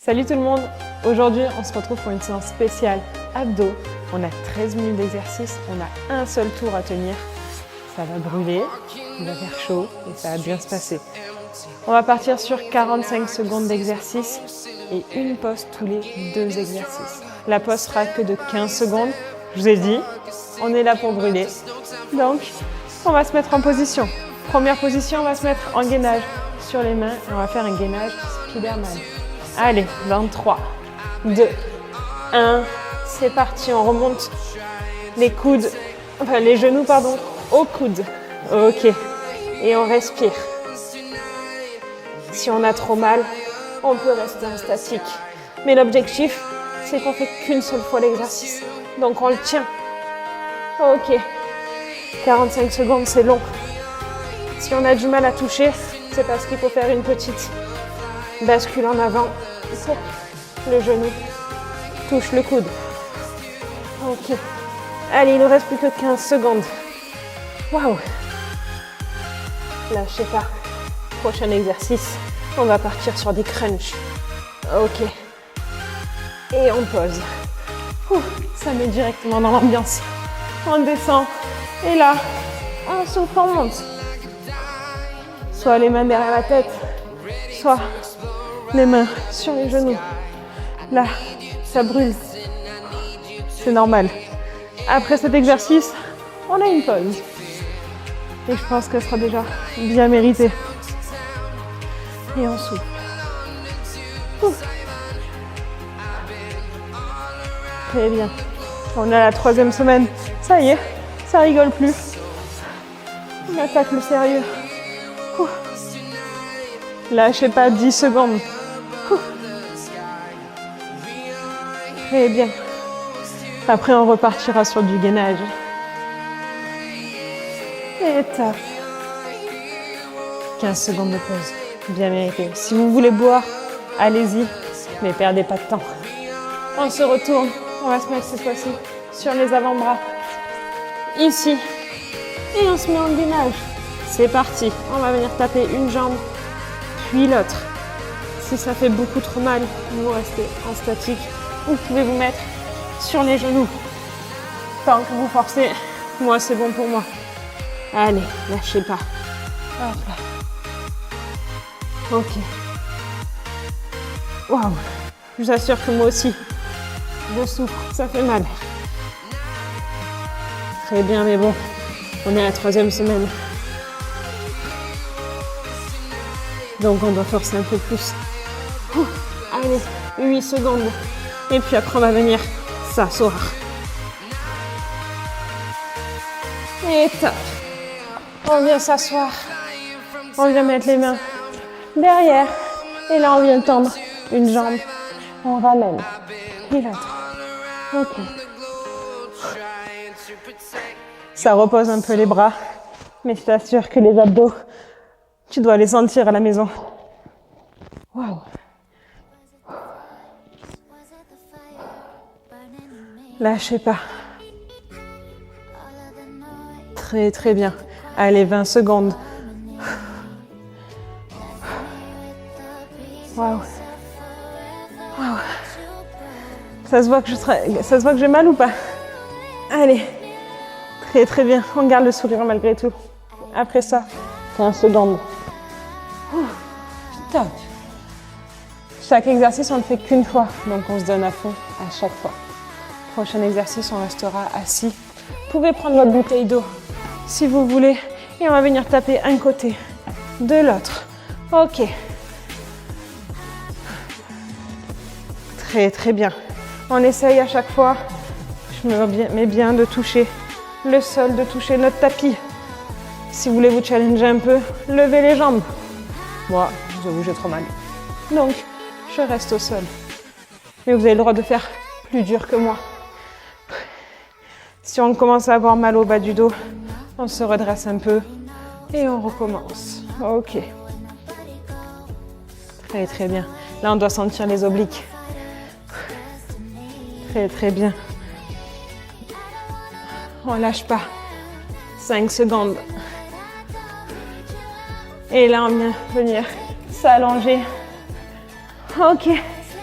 Salut tout le monde! Aujourd'hui, on se retrouve pour une séance spéciale abdos. On a 13 minutes d'exercice, on a un seul tour à tenir. Ça va brûler, il va faire chaud et ça va bien se passer. On va partir sur 45 secondes d'exercice et une pause tous les 2 exercices. La pause sera que de 15 secondes. Je vous ai dit, on est là pour brûler. Donc, on va se mettre en position. Première position, on va se mettre en gainage sur les mains et on va faire un gainage Spiderman. Allez, 23, 2, 1, c'est parti, on remonte les coudes, enfin les genoux, pardon, aux coudes. Ok, et on respire. Si on a trop mal, on peut rester en statique. Mais l'objectif, c'est qu'on fait qu'une seule fois l'exercice. Donc on le tient. Ok, 45 secondes, c'est long. Si on a du mal à toucher, c'est parce qu'il faut faire une petite bascule en avant pour le genou touche le coude. Ok. Allez, il ne reste plus que 15 secondes. Waouh. Lâchez pas. Prochain exercice, on va partir sur des crunchs. Ok. Et on pose. Ouh, ça met directement dans l'ambiance. On descend. Et là, on souffle, on monte. Soit les mains derrière la tête, soit les mains sur les genoux. Là, ça brûle. C'est normal. Après cet exercice, on a une pause. Et je pense qu'elle sera déjà bien méritée. Et on souffle. Ouh. Très bien. On a la 3e semaine. Ça y est, ça rigole plus. On attaque le sérieux. Ouh. Lâchez pas 10 secondes. Ouh. Très bien. Après, on repartira sur du gainage. Et tape. 15 secondes de pause. Bien mérité. Si vous voulez boire, allez-y, mais perdez pas de temps. On se retourne. On va se mettre cette fois-ci sur les avant-bras. Ici. Et on se met en gainage. C'est parti. On va venir taper une jambe, puis l'autre. Si ça fait beaucoup trop mal, vous restez en statique. Vous pouvez vous mettre sur les genoux. Tant que vous forcez, moi c'est bon pour moi. Allez, lâchez pas. Hop là. Ok. Waouh. Je vous assure que moi aussi, je souffre, ça fait mal. Très bien, mais bon, on est à la 3e semaine. Donc on doit forcer un peu plus. Ouh, allez, 8 secondes. Et puis après on va venir s'asseoir. Et top. On vient s'asseoir. On vient mettre les mains derrière. Et là on vient tendre une jambe. On ramène. Et l'autre. Ok. Ça repose un peu les bras. Mais je t'assure que les abdos, tu dois les sentir à la maison. Waouh. Lâchez pas. Très très bien. Allez, 20 secondes. Waouh. Waouh. Ça se voit que j'ai mal ou pas? Allez. Très très bien. On garde le sourire malgré tout. Après ça, 15 secondes. Top. Chaque exercice, on ne le fait qu'une fois. Donc on se donne à fond à chaque fois. Prochain exercice, on restera assis. Vous pouvez prendre votre bouteille d'eau si vous voulez. Et on va venir taper un côté de l'autre. Ok. Très très bien. On essaye à chaque fois, je me mets bien de toucher le sol, de toucher notre tapis. Si vous voulez vous challenger un peu, levez les jambes. Moi, je vous avoue, j'ai trop mal. Donc, je reste au sol. Mais vous avez le droit de faire plus dur que moi. Si on commence à avoir mal au bas du dos, on se redresse un peu et on recommence. Ok. Très très bien. Là, on doit sentir les obliques. Très très bien. On lâche pas. 5 secondes. Et là, on vient venir s'allonger. Ok.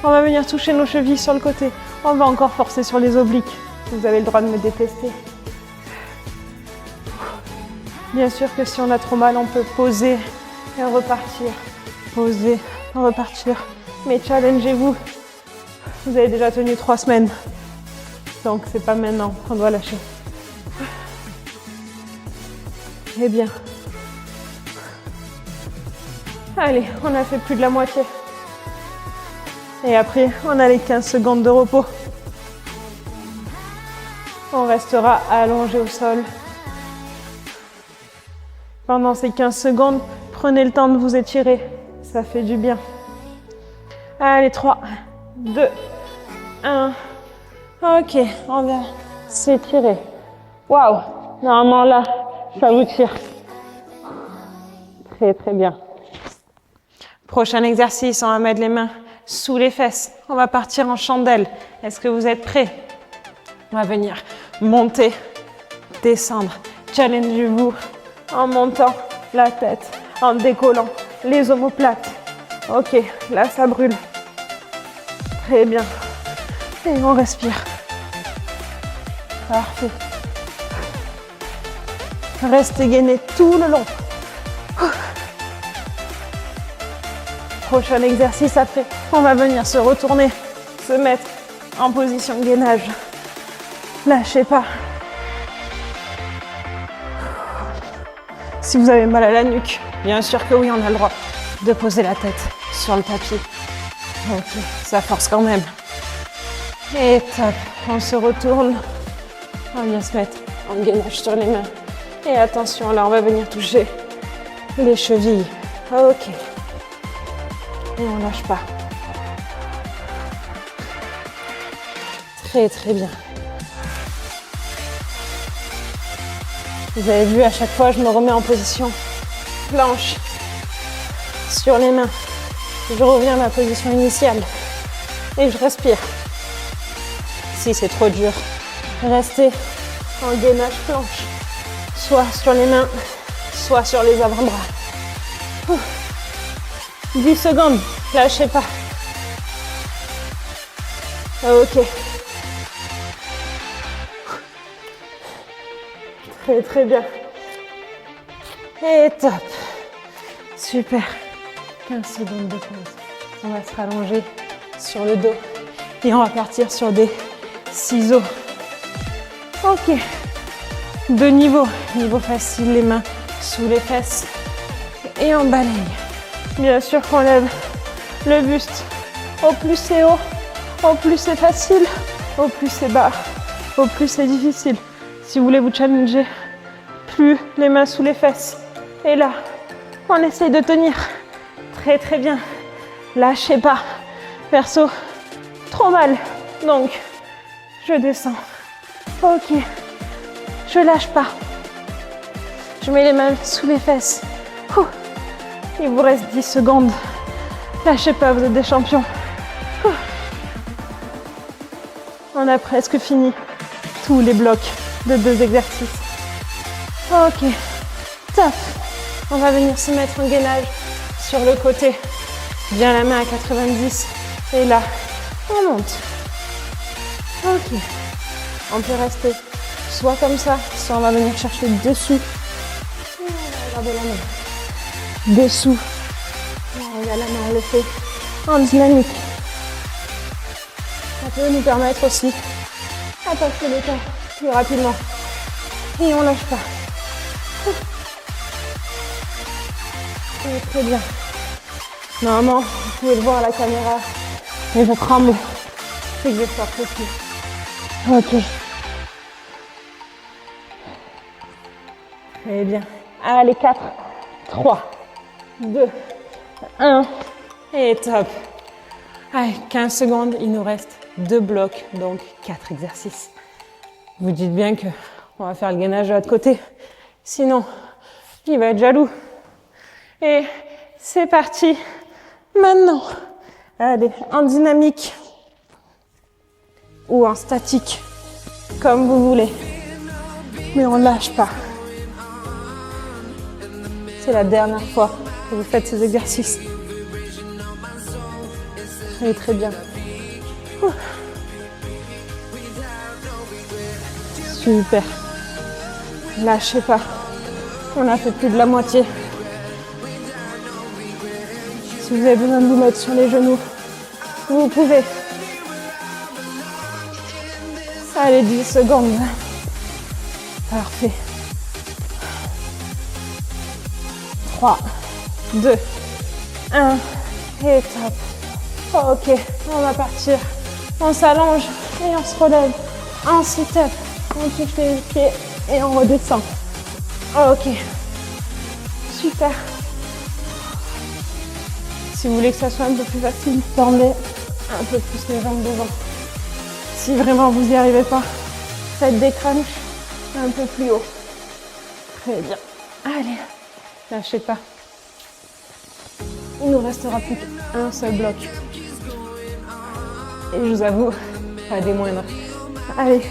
On va venir toucher nos chevilles sur le côté. On va encore forcer sur les obliques. Vous avez le droit de me détester. Bien sûr que si on a trop mal, on peut poser et repartir. Poser, repartir. Mais challengez-vous. Vous avez déjà tenu 3 semaines. Donc c'est pas maintenant qu'on doit lâcher. Eh bien. Allez, on a fait plus de la moitié. Et après, on a les 15 secondes de repos. On restera allongé au sol. Pendant ces 15 secondes, prenez le temps de vous étirer. Ça fait du bien. Allez, 3, 2, 1. Ok, on va s'étirer. Waouh! Normalement là, ça vous tire. Très, très bien. Prochain exercice, on va mettre les mains sous les fesses. On va partir en chandelle. Est-ce que vous êtes prêts? On va venir monter, descendre. Challengez-vous en montant la tête, en décollant les omoplates. Ok, là ça brûle. Très bien. Et on respire. Parfait. Restez gainés tout le long. Prochain exercice après, on va venir se retourner, se mettre en position de gainage. Lâchez pas. Si vous avez mal à la nuque, bien sûr que oui, on a le droit de poser la tête sur le tapis. Ok, ça force quand même. Et top, on se retourne. On vient se mettre en gainage sur les mains. Et attention, là, on va venir toucher les chevilles. Ok. Et on lâche pas. Très, très bien. Vous avez vu, à chaque fois, je me remets en position planche sur les mains. Je reviens à ma position initiale et je respire. Si c'est trop dur, restez en gainage planche, soit sur les mains, soit sur les avant-bras. 10 secondes, lâchez pas. Ok. Très très bien. Et top. Super. 15 secondes de pause. On va se rallonger sur le dos et on va partir sur des ciseaux. Ok. 2 niveaux. Niveau facile, les mains sous les fesses et on balaye. Bien sûr qu'on lève le buste. Au plus c'est haut, au plus c'est facile, au plus c'est bas, au plus c'est difficile. Si vous voulez vous challenger, plus les mains sous les fesses. Et là, on essaye de tenir. Très très bien. Lâchez pas. Perso, trop mal. Donc, je descends. Ok. Je lâche pas. Je mets les mains sous les fesses. Ouh. Il vous reste 10 secondes. Lâchez pas, vous êtes des champions. Ouh. On a presque fini tous les blocs de 2 exercices. Ok, top. On va venir se mettre en gainage sur le côté. Bien la main à 90. Et là, on monte. Ok. On peut rester soit comme ça, soit on va venir chercher dessous. Et on va garder la main dessous. On regarde la main, on le fait en dynamique. Ça peut nous permettre aussi à passer le temps plus rapidement. Et on lâche pas. Très, très bien. Normalement, vous pouvez le voir à la caméra, mais je tremble. C'est que je sors aussi. Ok. Très bien. Allez, 4, 3, 2, 1. Et top. Allez, 15 secondes. Il nous reste 2 blocs, donc 4 exercices. Vous dites bien que on va faire le gainage de l'autre côté. Sinon, il va être jaloux. Et c'est parti. Maintenant. Allez, en dynamique ou en statique, comme vous voulez. Mais on ne lâche pas. C'est la dernière fois que vous faites ces exercices. Très très bien. Super. Lâchez pas. On a fait plus de la moitié. Si vous avez besoin de vous mettre sur les genoux, vous pouvez. Allez, 10 secondes. Parfait. 3, 2, 1 et top. Ok, on va partir. On s'allonge et on se relève. Un sit-up. On touche les pieds et on redescend. Ok. Super. Si vous voulez que ça soit un peu plus facile, tendez un peu plus les jambes devant. Si vraiment vous n'y arrivez pas, faites des crunchs un peu plus haut. Très bien. Allez, lâchez pas. Il nous restera plus qu'un seul bloc. Et je vous avoue, pas des moindres. Allez.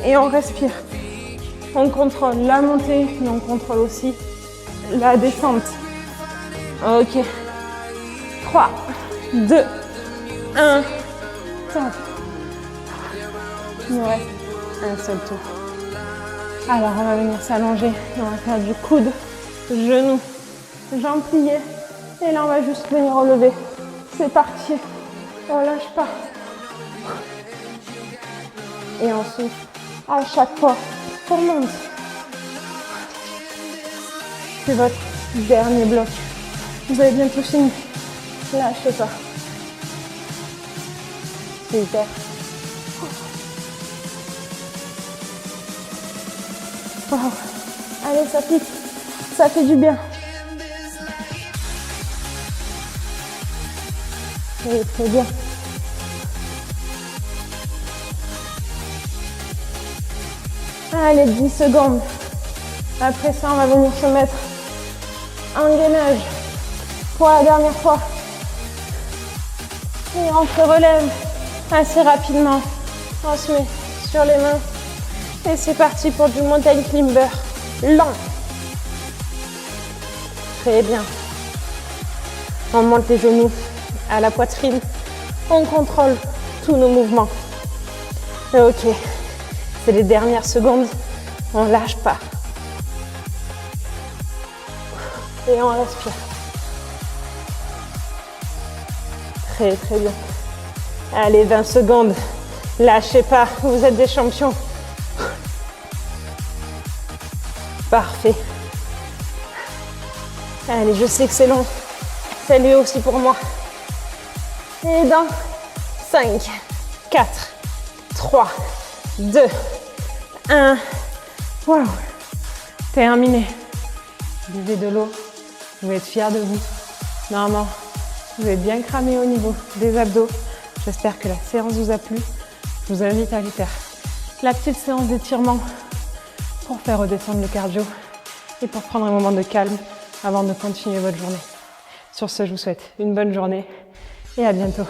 Et on respire. On contrôle la montée, mais on contrôle aussi la descente. Ok. 3, 2, 1. Top. Il nous reste un seul tour. Alors, on va venir s'allonger et on va faire du coude, genou, jambes pliées. Et là, on va juste venir relever. C'est parti. On lâche pas. Et ensuite, à chaque fois qu'on monte, c'est votre dernier bloc. Vous avez bientôt fini. Lâchez pas. Super. Wow. Allez, ça pique. Ça fait du bien. Oui, très bien. Allez, 10 secondes. Après ça, on va venir se mettre en gainage pour la dernière fois. Et on se relève assez rapidement. On se met sur les mains. Et c'est parti pour du mountain climber lent. Très bien. On monte les genoux à la poitrine. On contrôle tous nos mouvements. Ok. C'est les dernières secondes. On lâche pas. Et on respire. Très très bien. Allez, 20 secondes. Lâchez pas. Vous êtes des champions. Parfait. Allez, je sais que c'est long. C'est lui aussi pour moi. Et dans 5, 4, 3, 2, 1. Waouh. Terminé. Buvez de l'eau. Vous êtes fiers de vous. Normalement, vous êtes bien cramé au niveau des abdos. J'espère que la séance vous a plu. Je vous invite à aller faire la petite séance d'étirement pour faire redescendre le cardio et pour prendre un moment de calme avant de continuer votre journée. Sur ce, je vous souhaite une bonne journée et à bientôt.